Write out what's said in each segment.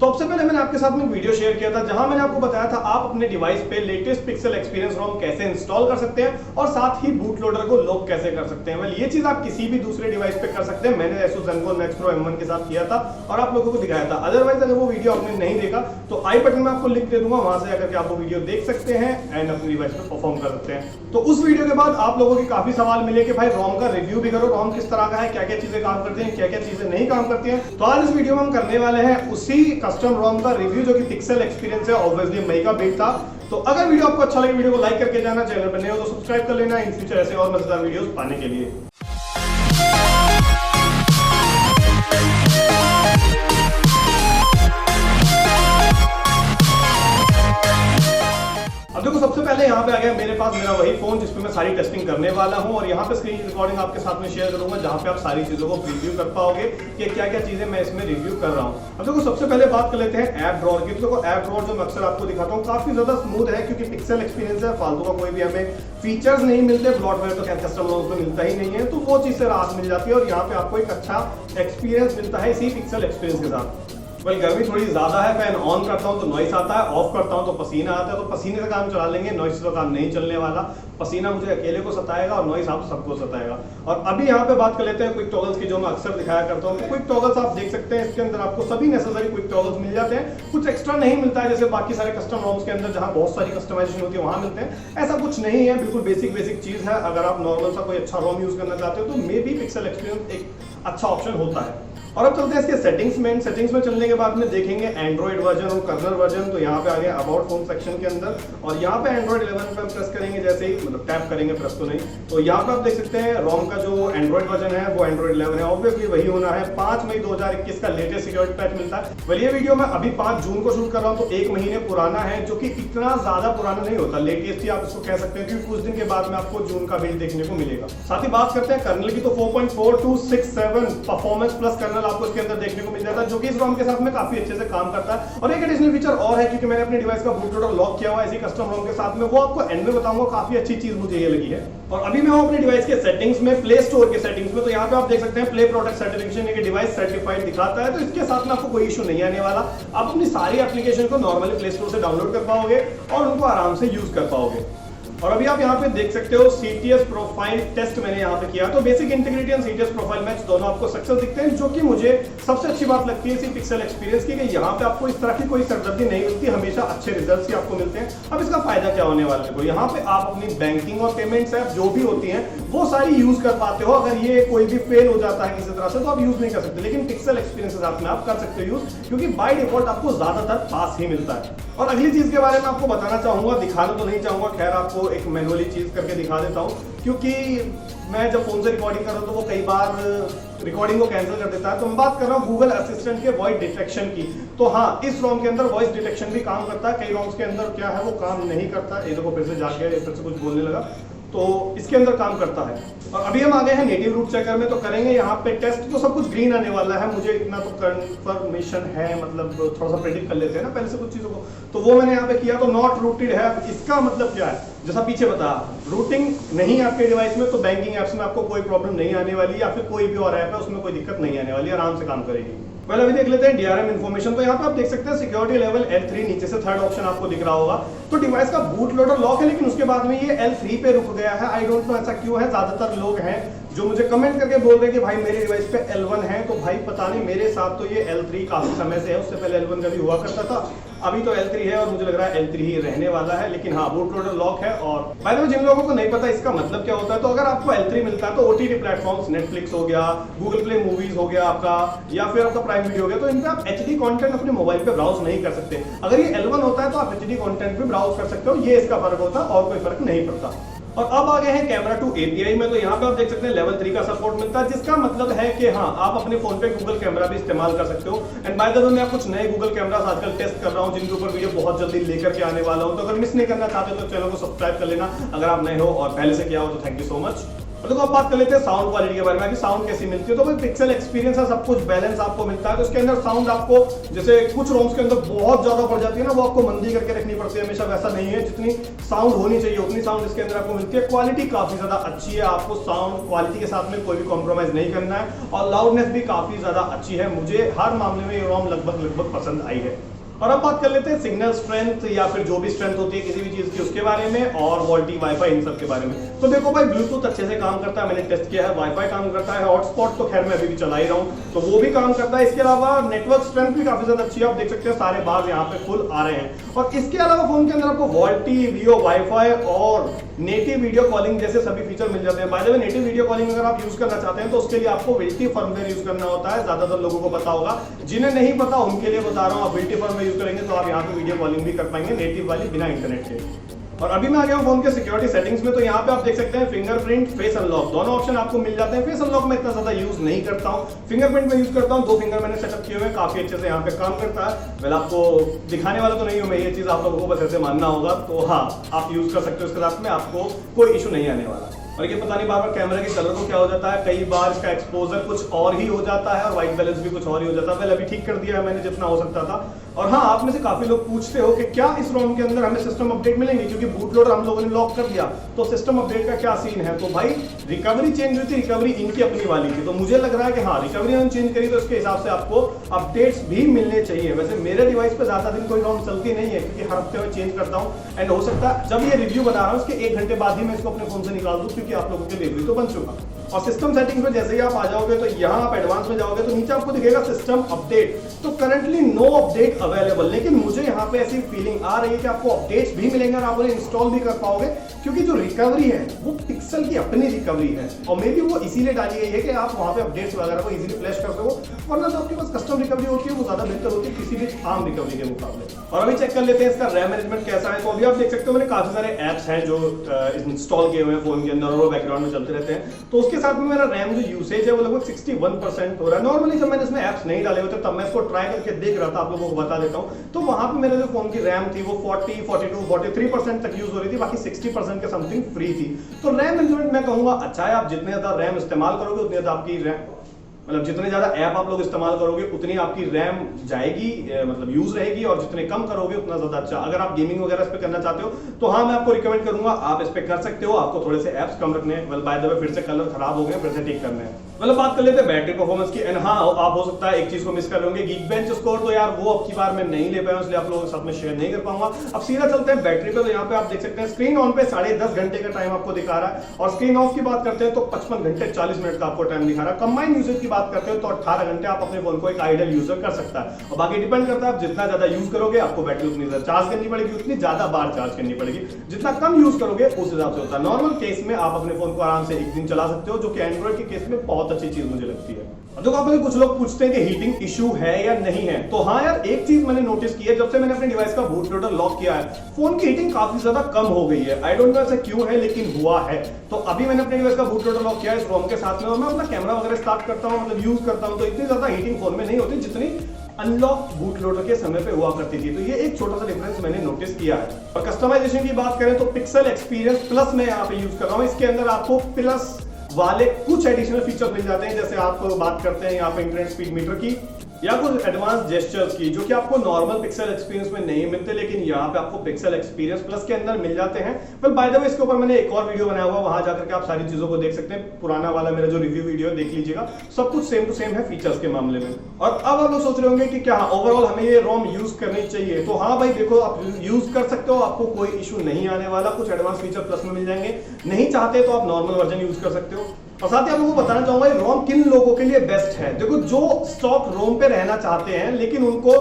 तो सबसे पहले मैंने आपके साथ में वीडियो शेयर किया था जहां मैंने आपको बताया था आप अपने डिवाइस पे लेटेस्ट पिक्सल एक्सपीरियंस रोम कैसे इंस्टॉल कर सकते हैं और साथ ही बूट लोडर को लॉक कैसे कर सकते हैं। ये चीज आप किसी भी दूसरे डिवाइस पे कर सकते हैं। मैंने Asus Zenfone Max Pro M1 के साथ किया था और आप लोगों को दिखाया था। अदरवाइज अगर वो वीडियो आपने नहीं देखा तो आई बटन में आपको लिंक दे दूंगा, वहां से आकर के आप वो वीडियो देख सकते हैं एंड अपने डिवाइस पे परफॉर्म कर सकते हैं। तो उस वीडियो के बाद आप लोगों के काफी सवाल मिले कि भाई रोम का रिव्यू भी करो, रोम किस तरह का है, क्या क्या चीजें काम करती हैं, क्या क्या चीजें नहीं काम करती हैं। तो आज इस वीडियो में हम करने वाले हैं उसी कस्टम रोम का रिव्यू जो कि पिक्सल एक्सपीरियंस है। ऑब्वियसली मई का बिल्ड था। तो अगर वीडियो आपको अच्छा लगे वीडियो को लाइक करके जाना, चैनल पर नए हो तो सब्सक्राइब कर लेना इन फ्यूचर ऐसे और मजेदार वीडियोस पाने के लिए। अब देखो सबसे पहले यहाँ पे आ गया मेरे पास मेरा वही फोन जिसपे मैं सारी टेस्टिंग करने वाला हूँ और यहाँ पे स्क्रीन रिकॉर्डिंग आपके साथ में शेयर करूंगा जहाँ पे आप सारी चीजों को प्रीव्यू कर पाओगे कि क्या क्या चीजें मैं इसमें रिव्यू कर रहा हूँ। अब देखो सबसे पहले बात कर लेते हैं ऐप ड्रॉअर की। तो देखो ऐप ड्रॉअर जो मैं अक्सर आपको दिखाता हूँ काफी ज्यादा स्मूथ है क्योंकि पिक्सल एक्सपीरियंस है, फालतू का कोई भी हमें फीचर्स नहीं मिलते। ब्लॉटवेयर तो खैर कस्टम रोम्स में मिलता ही नहीं है, तो वो चीज से राहत मिल जाती है और यहाँ पे आपको एक अच्छा एक्सपीरियंस मिलता है इसी पिक्सल एक्सपीरियंस के साथ। गर्मी थोड़ी ज्यादा है, फैन ऑन करता हूं तो नॉइस आता है, ऑफ करता हूं तो पसीना आता है। तो पसीने से काम चला लेंगे, नॉइस से तो काम नहीं चलने वाला। पसीना मुझे अकेले को सताएगा और नॉइस आप सबको सताएगा। और अभी यहाँ पे बात कर लेते हैं क्विक टॉगल्स की जो मैं अक्सर दिखाया करता हूँ। तो क्विक टॉगल्स आप देख सकते हैं इसके अंदर आपको सभी नेसेसरी क्विक टॉगल्स मिल जाते हैं। कुछ एक्स्ट्रा नहीं मिलता है जैसे बाकी सारे कस्टम रोम्स के अंदर जहाँ बहुत सारी कस्टमाइजेशन होती है वहां मिलते हैं, ऐसा कुछ नहीं है। बिल्कुल बेसिक चीज है। अगर आप नॉर्मल सा कोई अच्छा रोम यूज करना चाहते हो तो मे बी पिक्सल एक्सपीरियंस एक अच्छा ऑप्शन होता है। और अब चलते हैं इसके सेटिंग्स में। सेटिंग्स में चलने के बाद में देखेंगे एंड्रॉइड वर्जन और कर्नल वर्जन। तो यहाँ पे आ गया अबाउट फोन सेक्शन के अंदर और यहाँ पे एंड्रॉइड 11 पे हम प्रेस करेंगे, जैसे ही मतलब टैप करेंगे, प्रेस तो नहीं। तो यहाँ पे आप देख सकते हैं रोम का जो एंड्रॉइड वर्जन है वो एंड्रॉइड 11 है। ऑब्वियसली वही होना है। 5 मई 2021 का लेटेस्ट सिक्योरिटी पैच मिलता है। ये वीडियो मैं अभी 5 जून को शूट कर रहा हूँ तो 1 महीने पुराना है, जो कि इतना ज्यादा पुराना नहीं होता। लेटेस्ट ही आप इसको कह सकते हैं क्योंकि कुछ दिन के बाद में आपको जून का बिल्ड देखने को मिलेगा। साथ ही बात करते हैं कर्नल की, तो 4.4267 परफॉर्मेंस प्लस कर्नल आपको इसके अंदर देखने को मिल जाता है, जो कि इस रोम के साथ में काफी अच्छे से काम करता है। और एक एडिशनल फीचर और है क्योंकि मैंने अपने डिवाइस का बूट लोडर लॉक किया हुआ है इसी कस्टम रोम के साथ में, वो आपको एंड में बताऊंगा। काफी अच्छी चीज मुझे ये लगी है। और अभी मैं हूं अपने डिवाइस के सेटिंग्स में, प्ले स्टोर के सेटिंग्स में। तो यहाँ पे आप देख सकते हैं प्ले प्रोडक्ट सर्टिफिकेशन, ये डिवाइस सर्टिफाइड दिखाता है। तो इसके साथ में आपको कोई इशू नहीं आने वाला। आप अपनी सारी एप्लीकेशन को नॉर्मली प्ले स्टोर से डाउनलोड कर पाओगे और उनको आराम से यूज कर पाओगे। और अभी आप यहाँ पे देख सकते हो CTS प्रोफाइल टेस्ट मैंने यहाँ पे किया। तो बेसिक इंटीग्रिटी और CTS प्रोफाइल मैच दोनों आपको सक्सेस दिखते हैं, जो कि मुझे सबसे अच्छी बात लगती है इसी पिक्सल एक्सपीरियंस की कि यहाँ पे आपको इस तरह की कोई सरदर्दी नहीं मिलती, हमेशा अच्छे रिजल्ट्स ही आपको मिलते हैं। अब इसका फायदा क्या होने वाला है, देखो यहाँ पे आप अपनी बैंकिंग और पेमेंट्स ऐप जो भी होती हैं वो सारी यूज कर पाते हो। अगर ये कोई भी फेल हो जाता है किसी तरह से तो आप यूज नहीं कर सकते, लेकिन पिक्सल एक्सपीरियंस के साथ में आप कर सकते हो यूज, क्योंकि बाय डिफॉल्ट आपको ज्यादातर पास ही मिलता है। और अगली चीज के बारे में आपको बताना चाहूंगा, दिखाना तो नहीं चाहूंगा, खैर आपको एक मैनुअली चीज करके दिखा देता हूं, क्योंकि मैं जब फोन से रिकॉर्डिंग कर रहा हूं तो वो कई बार रिकॉर्डिंग को कैंसिल कर देता है। तो मैं बात कर रहा हूं गूगल असिस्टेंट के वॉइस डिटेक्शन की। तो हाँ, इस रोम के अंदर वॉइस डिटेक्शन भी काम करता है। कई रोम्स के अंदर क्या है वो काम नहीं करता। ये देखो फिर से जाके फिर से कुछ बोलने लगा, तो इसके अंदर काम करता है। और अभी हम आ गए हैं नेटिव रूट चेकर में, तो करेंगे यहाँ पे टेस्ट। तो सब कुछ ग्रीन आने वाला है, मुझे इतना तो कंफर्मेशन है, मतलब थोड़ा सा प्रेडिक्ट कर लेते हैं ना पहले से कुछ चीजों को। तो वो मैंने यहाँ पे किया, तो नॉट रूटेड है। इसका मतलब क्या है, जैसा पीछे बताया, रूटिंग नहीं है आपके डिवाइस में तो बैंकिंग एप्स में आपको कोई प्रॉब्लम नहीं आने वाली, या फिर कोई भी और ऐप है उसमें कोई दिक्कत नहीं आने वाली, आराम से काम करेगी। पहले अभी देख लेते हैं DRM इन्फॉर्मेशन। तो यहाँ पे आप देख सकते हैं सिक्योरिटी लेवल L3, नीचे से थर्ड ऑप्शन आपको दिख रहा होगा। तो डिवाइस का बूट लोडर लॉक है, लेकिन उसके बाद में ये L3 पे रुक गया है। आई डोंट नो ऐसा क्यों है। ज्यादातर लोग हैं जो मुझे कमेंट करके बोल रहे हैं कि भाई मेरे डिवाइस पे L1 है। तो भाई पता नहीं, मेरे साथ तो ये L3 काफी समय से है, उससे पहले L1 का भी हुआ करता था, अभी तो L3 है और मुझे लग रहा है L3 ही रहने वाला है। लेकिन हाँ, बूट लोडर लॉक है। और बाय द वे जिन लोगों को नहीं पता इसका मतलब क्या होता है, तो अगर आपको L3 मिलता है तो OTT प्लेटफॉर्म्स, नेटफ्लिक्स हो गया, गूगल प्ले मूवीज हो गया आपका, या फिर आपका प्राइम वीडियो हो गया, तो इन पे आप HD कंटेंट अपने मोबाइल पे ब्राउज नहीं कर सकते। अगर ये L1 होता है तो आप HD कंटेंट भी ब्राउज कर सकते हो। ये इसका फर्क होता है और कोई फर्क नहीं पड़ता। और अब आ गए हैं कैमरा टू API में। तो यहाँ पे आप देख सकते हैं लेवल 3 का सपोर्ट मिलता है, जिसका मतलब है कि हाँ, आप अपने फोन पे गूगल कैमरा भी इस्तेमाल कर सकते हो। एंड बाय द वे मैं कुछ नए गूगल कैमरास आजकल टेस्ट कर रहा हूँ, जिनके ऊपर वीडियो बहुत जल्दी लेकर के आने वाला हूँ। तो अगर मिस नहीं करना चाहते तो चैनल को सब्सक्राइब कर लेना अगर आप नए हो, और पहले से किया हो तो थैंक यू सो मच। और देखो अब बात कर लेते हैं साउंड क्वालिटी के बारे में कि साउंड कैसी मिलती है। तो भाई पिक्सल एक्सपीरियंस है, सब कुछ बैलेंस आपको मिलता है। तो इसके अंदर साउंड आपको जैसे कुछ रोम्स के अंदर बहुत ज्यादा पड़ जाती है ना, वो आपको मंदी करके रखनी पड़ती है हमेशा, वैसा नहीं है। जितनी साउंड होनी चाहिए उतनी साउंड इसके अंदर आपको मिलती है। क्वालिटी काफी ज्यादा अच्छी है, आपको साउंड क्वालिटी के साथ में कोई भी कॉम्प्रोमाइज नहीं करना है। और लाउडनेस भी काफी ज्यादा अच्छी है, मुझे हर मामले में ये रोम लगभग पसंद आई है। और अब बात कर लेते हैं सिग्नल स्ट्रेंथ या फिर जो भी स्ट्रेंथ होती है किसी भी चीज की उसके बारे में, और वोल्टी वाईफाई इन सब के बारे में। तो देखो भाई ब्लूटूथ अच्छे से काम करता है, मैंने टेस्ट किया है। वाईफाई काम करता है, हॉटस्पॉट तो खैर मैं अभी भी चला ही रहा हूँ तो वो भी काम करता है। इसके अलावा नेटवर्क स्ट्रेंथ भी काफी ज्यादा अच्छी है, आप देख सकते हैं सारे बार यहाँ पे फुल आ रहे हैं। और इसके अलावा फोन के अंदर आपको वोल्टी, वीओ, वाईफाई और नेटिव वीडियो कॉलिंग जैसे सभी फीचर मिल जाते हैं। By the way native video calling अगर आप यूज करना चाहते हैं तो उसके लिए आपको विल्टी फर्मवेयर यूज करना होता है, ज्यादातर लोगों को पता होगा। जिन्हें नहीं पता उनके लिए बता रहा हूँ, आप विल्टी फर्मवेयर यूज करेंगे तो आप यहाँ वीडियो कॉलिंग भी कर पाएंगे नेटिव वाली बिना इंटरनेट के। और अभी मैं आ गया हूं फोन के सिक्योरिटी सेटिंग्स में। तो यहाँ पे आप देख सकते हैं फिंगरप्रिंट, फेस अनलॉक दोनों ऑप्शन आपको मिल जाते हैं। फेस अनलॉक में इतना ज्यादा यूज नहीं करता हूं, फिंगरप्रिंट में यूज करता हूं। 2 फिंगर मैंने सेटअप किए हुए, काफी अच्छे से यहाँ पे काम करता है। वेल आपको दिखाने वाला तो नहीं हूं मैं ये चीज, आप लोगों को बस ऐसे मानना होगा। तो हाँ, आप यूज कर सकते हो इसके साथ में, आपको कोई इशू नहीं आने वाला। और ये पता नहीं बार बार कैमरा के कलर को क्या हो जाता है, कई बार इसका एक्सपोजर कुछ और ही हो जाता है और व्हाइट बैलेंस भी कुछ और ही हो जाता है। वेल अभी ठीक कर दिया है मैंने जितना हो सकता था। और हाँ, आप में से काफी लोग पूछते हो कि क्या इस रोम के अंदर हमें सिस्टम अपडेट मिलेंगे, क्योंकि बूट लोडर हम लोगों ने लॉक कर दिया तो सिस्टम अपडेट का क्या सीन है। तो भाई रिकवरी चेंज हुई थी, रिकवरी इनकी अपनी वाली थी, तो मुझे लग रहा है कि हाँ रिकवरी उन्होंने चेंज करी तो इसके हिसाब से आपको अपडेट्स भी मिलने चाहिए। वैसे मेरे डिवाइस पे ज्यादा दिन कोई रोम चलती नहीं है क्योंकि हर हफ्ते में चेंज करता हूँ। एंड हो सकता है जब ये रिव्यू बना रहा हूँ उसके 1 घंटे बाद ही मैं इसको अपने फोन से निकाल दूँ, क्योंकि आप लोगों के लिए तो बन चुका। और सिस्टम सेटिंग्स में जैसे ही आप आ जाओगे तो यहाँ आप एडवांस में जाओगे तो नीचे आपको दिखेगा सिस्टम अपडेट। तो करंटली नो अपडेट अवेलेबल, लेकिन मुझे यहाँ पे ऐसी फीलिंग आ रही है कि आपको अपडेट्स भी मिलेंगे और आप उन्हें इंस्टॉल भी कर पाओगे, क्योंकि जो रिकवरी है वो पिक्सल की अपनी रिकवरी है। और मे बी वो इसीलिए डाली गई है कि आप वहाँ पे अपडेट्स वगैरह को इजीली फ्लैश कर सको, वरना जो आपके पास कस्टम रिकवरी होती है वो ज्यादा बेहतर होती है किसी भी आम रिकवरी के मुकाबले। और अभी चेक कर लेते हैं इसका रैम मैनेजमेंट कैसा है। तो अभी आप देख सकते हो मैंने काफी सारे एप्स हैं जो इंस्टॉल किए हुए हैं फोन के अंदर और वो बैकग्राउंड में चलते रहते हैं। तो उसके साथ में मेरा रैम जो यूसेज है वो लगभग 61% हो रहा है। नॉर्मली जब मैंने इसमें एप्स नहीं डाले होते तब मैं इसको ट्राई करके देख रहा था, आप लोगों को बता देता हूं। तो वहां पे मेरे जो फोन की रैम थी वो 40, 42, 43% तक यूज हो रही थी, बाकी 60% के समथिंग फ्री थी। तो रैम मैनेजमेंट मैं कहूंगा अच्छा है। आप जितने ज्यादा रैम इस्तेमाल करोगे उतनी ज्यादा आपकी रैम, मतलब जितने ज्यादा ऐप आप लोग इस्तेमाल करोगे उतनी आपकी रैम जाएगी, मतलब यूज रहेगी। और जितने कम करोगे उतना ज्यादा अच्छा। अगर आप गेमिंग वगैरह इस पे करना चाहते हो तो हाँ मैं आपको रिकमेंड करूंगा, आप इस पे कर सकते हो। आपको थोड़े से एप्स कम रखने हैं। वेल बाय द वे फिर से कलर खराब हो गए, फिर से ठीक करने हैं। मतलब बात कर लेते हैं बैटरी परफॉर्मेंस की। एंड हाँ, आप हो सकता है एक चीज को मिस कर रहे गीकबेंच स्कोर, तो यार वो अब की बार मैं नहीं ले पाया, इसलिए आप लोगों के साथ में शेयर नहीं कर पाऊंगा। अब सीधा चलते हैं बैटरी पे। तो यहाँ पे आप देख सकते हैं स्क्रीन ऑन पे 10.5 घंटे का टाइम आपको दिखा रहा है, और स्क्रीन ऑफ की बात करते हैं तो 55 घंटे 40 मिनट का आपको टाइम दिखा रहा है। कंबाइंड यूसेज की बात करते हैं तो 18 घंटे आप अपने फोन को एक आइडियल यूजर कर सकता है। और बाकी डिपेंड करता है आप जितना ज्यादा यूज करोगे आपको बैटरी उतनी ज्यादा चार्ज करनी पड़ेगी, उतनी ज्यादा बार चार्ज करनी पड़ेगी। जितना कम यूज करोगे उस हिसाब से होता है। नॉर्मल केस में आप अपने फोन को आराम से 1 दिन चला सकते हो, जो कि एंड्रॉइड के केस में बहुत अच्छी चीज मुझे लगती है। देखो आप में कुछ लोग पूछते हैं कि हीटिंग इशू है या नहीं है। तो हाँ यार, एक चीज मैंने नोटिस की है, जब से मैंने अपने डिवाइस का बूट लोडर लॉक किया है फोन की हीटिंग काफी ज्यादा कम हो गई है। आई डोंट नो ऐसा क्यों है, लेकिन हुआ है। तो अभी मैंने अपने डिवाइस का बूट लोडर लॉक किया है इस रोम के साथ में, और मैं अपना कैमरा वगैरह स्टार्ट करता हूँ, मतलब यूज करता हूँ, तो इतनी ज्यादा हीटिंग फोन में नहीं होती जितनी अनलॉक बूट लोडर के समय पे हुआ करती थी। तो ये एक छोटा सा डिफरेंस मैंने नोटिस किया है। और कस्टमाइजेशन की बात करें तो पिक्सल एक्सपीरियंस प्लस में यहाँ पे यूज कर रहा हूँ। इसके अंदर आपको प्लस वाले कुछ एडिशनल फीचर मिल जाते हैं, जैसे आप बात करते हैं यहाँ पे इंटरनेट स्पीड मीटर की या कुछ एडवांस जेस्चर्स की, जो कि आपको नॉर्मल पिक्सल एक्सपीरियंस में नहीं मिलते, लेकिन यहाँ पे आपको पिक्सल एक्सपीरियंस प्लस के अंदर मिल जाते हैं। पर बाय द वे इसके ऊपर मैंने एक और वीडियो बनाया हुआ, वहां जाकर के आप सारी चीजों को देख सकते हैं। पुराना वाला मेरा जो रिव्यू वीडियो देख लीजिएगा, सब कुछ सेम टू सेम है फीचर्स के मामले में। और अब आप लोग सोच रहे होंगे कि क्या ओवरऑल हमें ये रोम यूज करनी चाहिए। तो हाँ भाई देखो, आप यूज कर सकते हो, आपको कोई इशू नहीं आने वाला। कुछ एडवांस फीचर प्लस में मिल जाएंगे, नहीं चाहते तो आप नॉर्मल वर्जन यूज कर सकते हो। और साथ ही आप लोगों को बताना चाहूंगा ये रोम किन लोगों के लिए बेस्ट है। देखो, जो स्टॉक रोम पे रहना चाहते हैं लेकिन उनको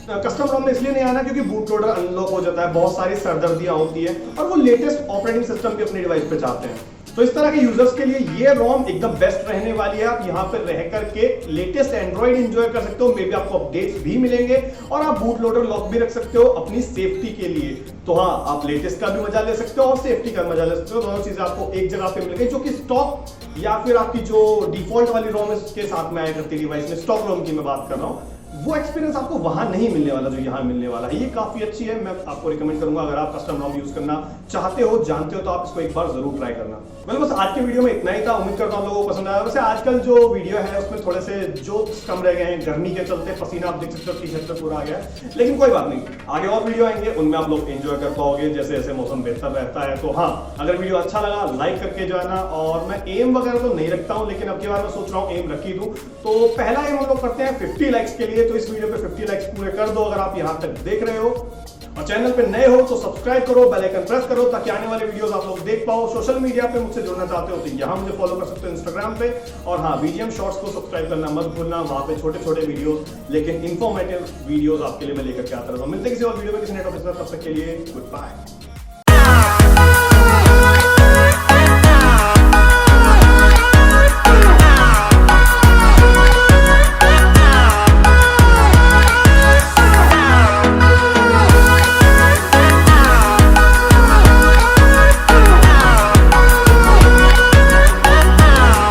कस्टम रोम में इसलिए नहीं आना क्योंकि बूट लोडर अनलॉक हो जाता है, बहुत सारी सरदर्दियां होती है, और वो लेटेस्ट ऑपरेटिंग सिस्टम भी अपने डिवाइस पे चाहते हैं। तो इस तरह के यूजर्स के लिए ये रोम एकदम बेस्ट रहने वाली है। आप यहाँ पर रह करके लेटेस्ट एंड्रॉइड एंजॉय कर सकते हो, मे बी आपको अपडेट्स भी मिलेंगे, और आप बूट लोडर लॉक भी रख सकते हो अपनी सेफ्टी के लिए। तो हाँ, आप लेटेस्ट का भी मजा ले सकते हो और सेफ्टी का मजा ले सकते हो। दोनों चीजें आपको एक जगह पे मिल गई, जो कि स्टॉक या फिर आपकी जो डिफॉल्ट वाली रोम के साथ में आया करती डिवाइस में, स्टॉक रोम की मैं बात कर रहा हूँ, वो एक्सपीरियंस आपको वहां नहीं मिलने वाला जो यहाँ मिलने वाला है। ये काफी अच्छी है, मैं आपको रिकमेंड करूंगा अगर आप कस्टम रॉम यूज करना चाहते हो, जानते हो, तो आप इसको एक बार जरूर ट्राई करना। बस आज के वीडियो में इतना ही था, उम्मीद करता हूं आप लोगों को पसंद आया। वैसे आजकल जो वीडियो है उसमें थोड़े से जोक्स कम रह गए हैं, गर्मी के चलते पसीना आप देख सकते हो टी-शर्ट पे पूरा आ गया है, लेकिन कोई बात नहीं, आगे और वीडियो आएंगे, उनमें आप लोग एंजॉय कर पाओगे जैसे जैसे मौसम बेहतर रहता है। तो हाँ, अगर वीडियो अच्छा लगा लाइक करके जो है ना, और मैं एम वगैरह तो नहीं रखता हूं, लेकिन अब की बार मैं सोच रहा हूं एम रख ही दूं। तो पहला एम हम लोग करते हैं 50 लाइक्स के लिए, तो इस वीडियो पे 50 लाइक्स पूरे कर दो अगर आप यहां तक देख रहे हो, और चैनल पे नए हो तो सब्सक्राइब करो, बेल आइकन प्रेस करो ताकि आने वाले वीडियोस आप लोग देख पाओ। सोशल मीडिया पे मुझसे जुड़ना चाहते हो तो यहाँ मुझे फॉलो कर सकते हो इंस्टाग्राम पे, और हाँ, VGM शॉर्ट्स को सब्सक्राइब करना मत भूलना, वहां पे छोटे छोटे वीडियोस लेकिन इंफॉर्मेटिव वीडियोस आपके लिए मैं लेकर के आता रहता हूँ। मिलते किसी और वीडियो में किसी नए टॉपिक में, तब तक के लिए गुड बाय।